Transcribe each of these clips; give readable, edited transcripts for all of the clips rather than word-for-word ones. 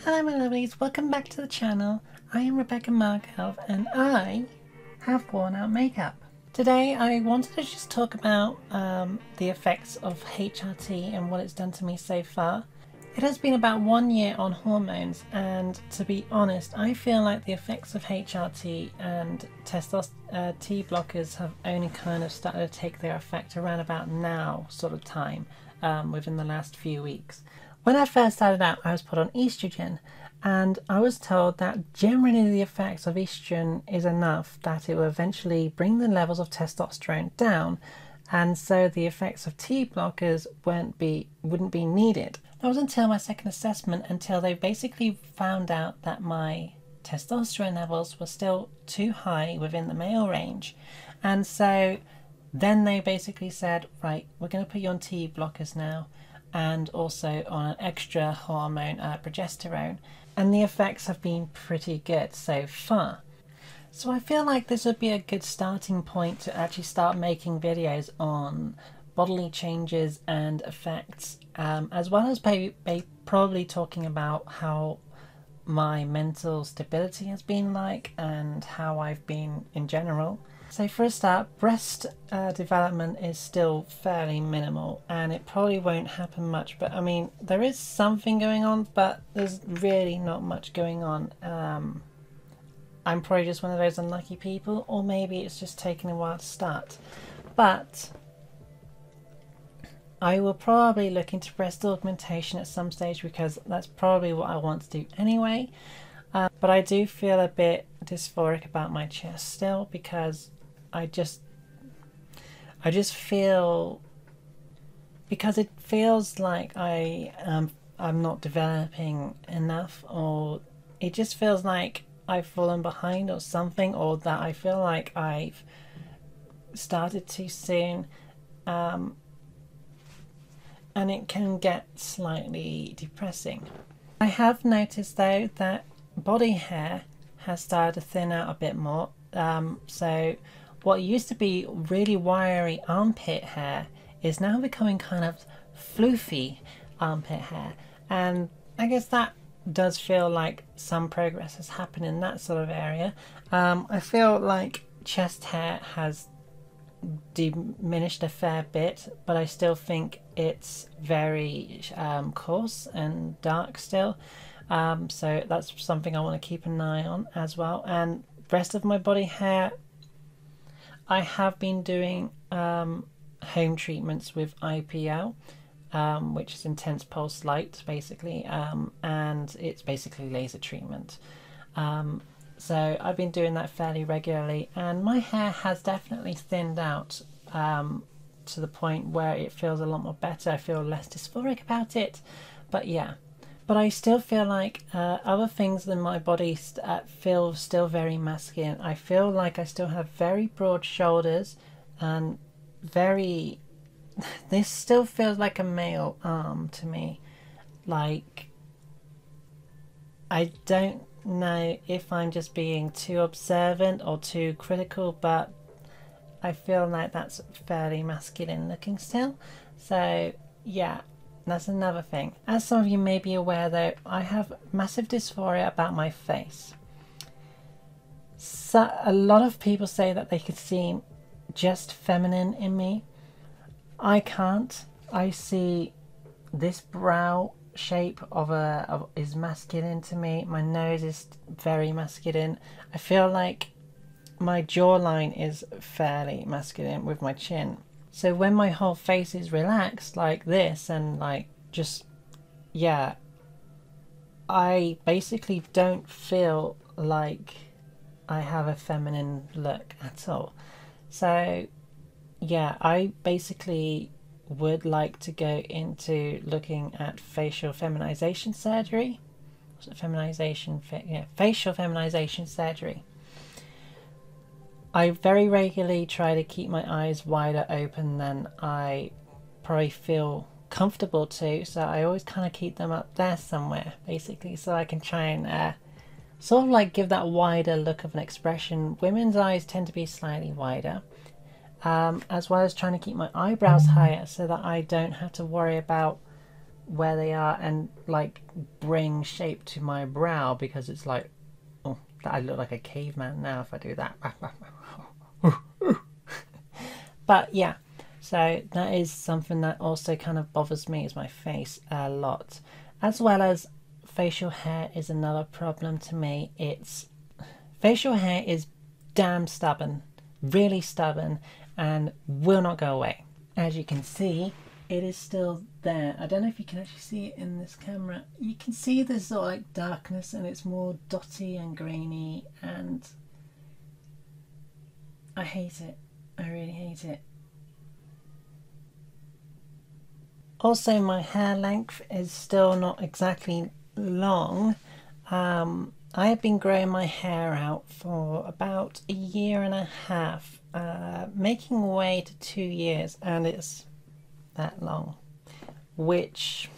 Hello my lovelies, welcome back to the channel. I am Rebecca Markelv and I have worn out makeup. Today I wanted to just talk about the effects of HRT and what it's done to me so far. It has been about 1 year on hormones, and to be honest I feel like the effects of HRT and testosterone T blockers have only kind of started to take their effect around about now sort of time, within the last few weeks. When I first started out, I was put on estrogen, and I was told that generally the effects of estrogen is enough that it will eventually bring the levels of testosterone down, and so the effects of T blockers wouldn't be needed. That was until my second assessment, until they basically found out that my testosterone levels were still too high within the male range, and so then they basically said, right, we're going to put you on T blockers now, and also on an extra hormone, progesterone, and the effects have been pretty good so far. So I feel like this would be a good starting point to actually start making videos on bodily changes and effects, as well as probably talking about how my mental stability has been like and how I've been in general. So for a start, breast development is still fairly minimal, and it probably won't happen much, but I mean there is something going on, but there's really not much going on. I'm probably just one of those unlucky people, or maybe it's just taking a while to start, but I will probably look into breast augmentation at some stage because that's probably what I want to do anyway. But I do feel a bit dysphoric about my chest still, because I just feel, because it feels like I'm not developing enough, or it just feels like I've fallen behind or something, or that I feel like I've started too soon, and it can get slightly depressing. I have noticed though that body hair has started to thin out a bit more, so what used to be really wiry armpit hair is now becoming kind of floofy armpit hair, and I guess that does feel like some progress has happened in that sort of area. I feel like chest hair has diminished a fair bit, but I still think it's very coarse and dark still, so that's something I want to keep an eye on as well. And rest of my body hair, I have been doing home treatments with IPL, which is intense pulse light basically, and it's basically laser treatment. So I've been doing that fairly regularly, and my hair has definitely thinned out to the point where it feels a lot more better. I feel less dysphoric about it, but yeah. But I still feel like other things in my body feel still very masculine. I feel like I still have very broad shoulders, and this still feels like a male arm to me. Like, I don't know if I'm just being too observant or too critical, but I feel like that's fairly masculine looking still. So yeah, that's another thing. As some of you may be aware though, I have massive dysphoria about my face. So a lot of people say that they could see just feminine in me. I can't. I see this brow shape is masculine to me. My nose is very masculine. I feel like my jawline is fairly masculine with my chin. So when my whole face is relaxed like this, and like just, yeah, I basically don't feel like I have a feminine look at all. So yeah, I basically would like to go into looking at facial feminization surgery. Facial feminization surgery. I very regularly try to keep my eyes wider open than I probably feel comfortable to, so I always kind of keep them up there somewhere basically, so I can try and sort of like give that wider look of an expression. Women's eyes tend to be slightly wider, as well as trying to keep my eyebrows higher so that I don't have to worry about where they are and like bring shape to my brow, because it's like, oh, I look like a caveman now if I do that. But yeah, so that is something that also kind of bothers me, is my face a lot, as well as facial hair is another problem to me. Facial hair is damn stubborn, really stubborn, and will not go away. As you can see, it is still there. I don't know if you can actually see it in this camera. You can see there's sort of like darkness, and it's more dotty and grainy, and I hate it. I really hate it. Also, my hair length is still not exactly long. I have been growing my hair out for about 1.5 years, making way to 2 years, and it's that long, which,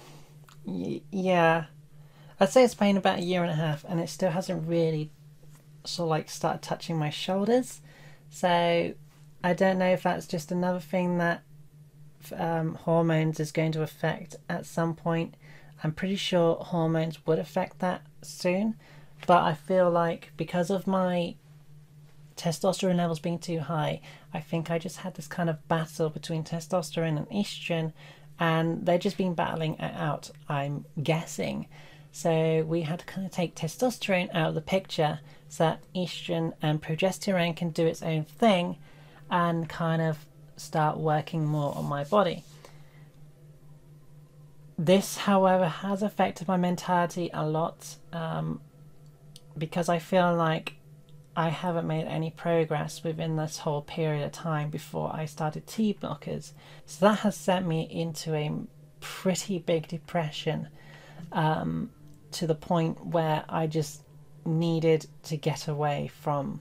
yeah, I'd say it's been about 1.5 years, and it still hasn't really sort of like started touching my shoulders. So I don't know if that's just another thing that hormones is going to affect at some point. I'm pretty sure hormones would affect that soon, but I feel like because of my testosterone levels being too high, I think I just had this kind of battle between testosterone and estrogen, and they've just been battling it out, I'm guessing. So we had to kind of take testosterone out of the picture so that estrogen and progesterone can do its own thing and kind of start working more on my body. This, however, has affected my mentality a lot, because I feel like I haven't made any progress within this whole period of time before I started T blockers. So that has sent me into a pretty big depression, to the point where I just needed to get away from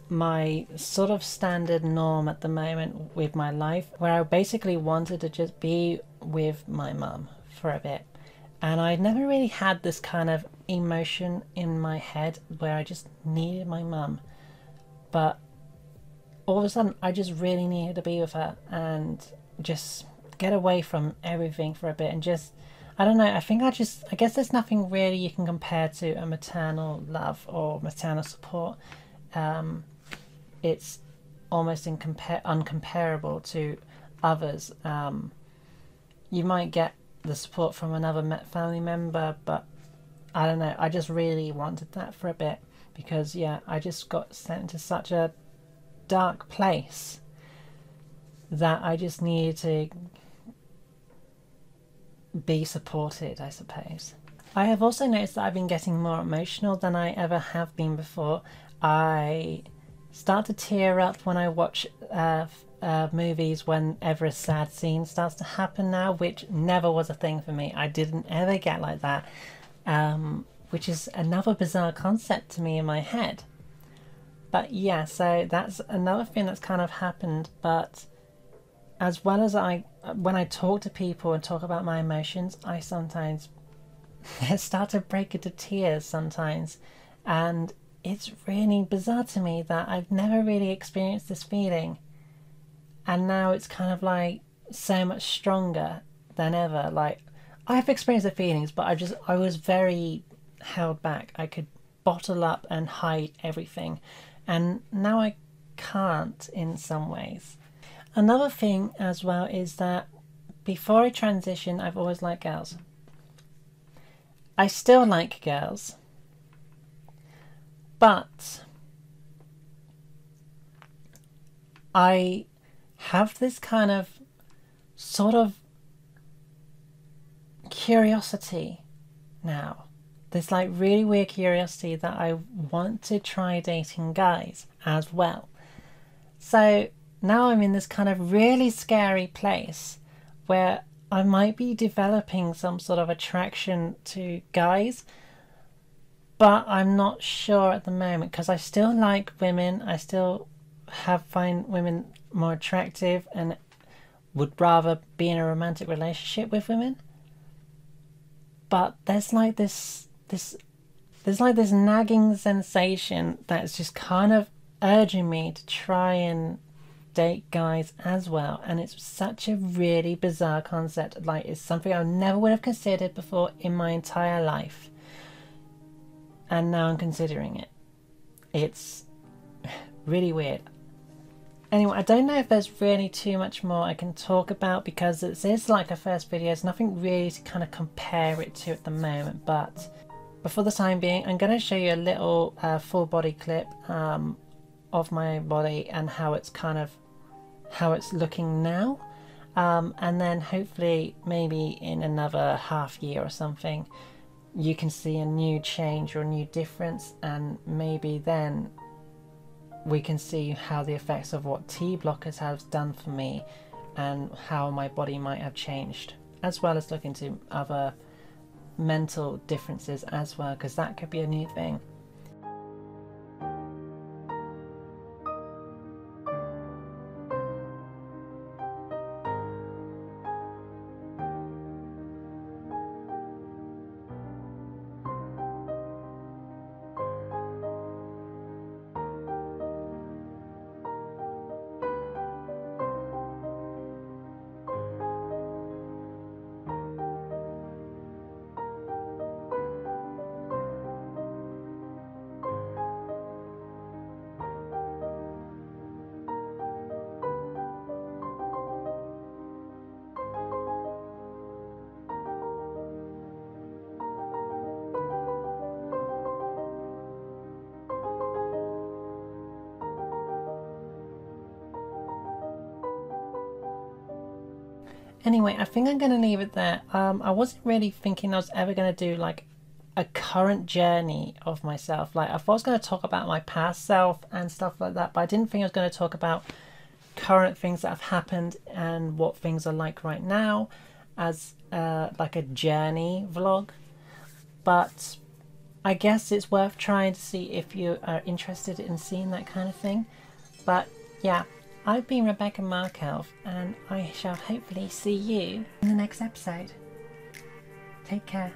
my sort of standard norm at the moment with my life, where I basically wanted to just be with my mum for a bit. And I never really had this kind of emotion in my head where I just needed my mum, but all of a sudden I just really needed to be with her and just get away from everything for a bit, and just, I don't know, I guess there's nothing really you can compare to a maternal love or maternal support. It's almost uncomparable to others. You might get the support from another family member, but I don't know, I just really wanted that for a bit, because yeah, I just got sent into such a dark place that I just needed to be supported, I suppose. I have also noticed that I've been getting more emotional than I ever have been before. I start to tear up when I watch movies whenever a sad scene starts to happen now, which never was a thing for me. I didn't ever get like that, which is another bizarre concept to me in my head. But yeah, so that's another thing that's kind of happened. But as well as when I talk to people and talk about my emotions, I sometimes start to break into tears sometimes, and it's really bizarre to me that I've never really experienced this feeling, and now it's kind of like so much stronger than ever. Like, I've experienced the feelings, but I was very held back. I could bottle up and hide everything, and now I can't in some ways. Another thing as well is that before I transition, I've always liked girls. I still like girls, but I have this kind of sort of curiosity now. This like really weird curiosity that I want to try dating guys as well. So now I'm in this kind of really scary place where I might be developing some sort of attraction to guys, but I'm not sure at the moment, because I still like women. I still find women more attractive and would rather be in a romantic relationship with women. But there's like this nagging sensation that's just kind of urging me to try and date guys as well, and it's such a really bizarre concept. Like, it's something I never would have considered before in my entire life, and now I'm considering it. It's really weird. Anyway, I don't know if there's really too much more I can talk about, because it is like a first video. There's nothing really to kind of compare it to at the moment, but for the time being, I'm going to show you a little full body clip of my body and how it's looking now, and then hopefully maybe in another half year or something you can see a new change or a new difference, and maybe then we can see how the effects of what T blockers have done for me and how my body might have changed, as well as look into other mental differences as well, because that could be a new thing. Anyway, I think I'm going to leave it there. I wasn't really thinking I was ever going to do like a current journey of myself. Like, I thought I was going to talk about my past self and stuff like that, but I didn't think I was going to talk about current things that have happened and what things are like right now as like a journey vlog. But I guess it's worth trying to see if you are interested in seeing that kind of thing. But yeah, I've been Rebecca Markelv, and I shall hopefully see you in the next episode. Take care.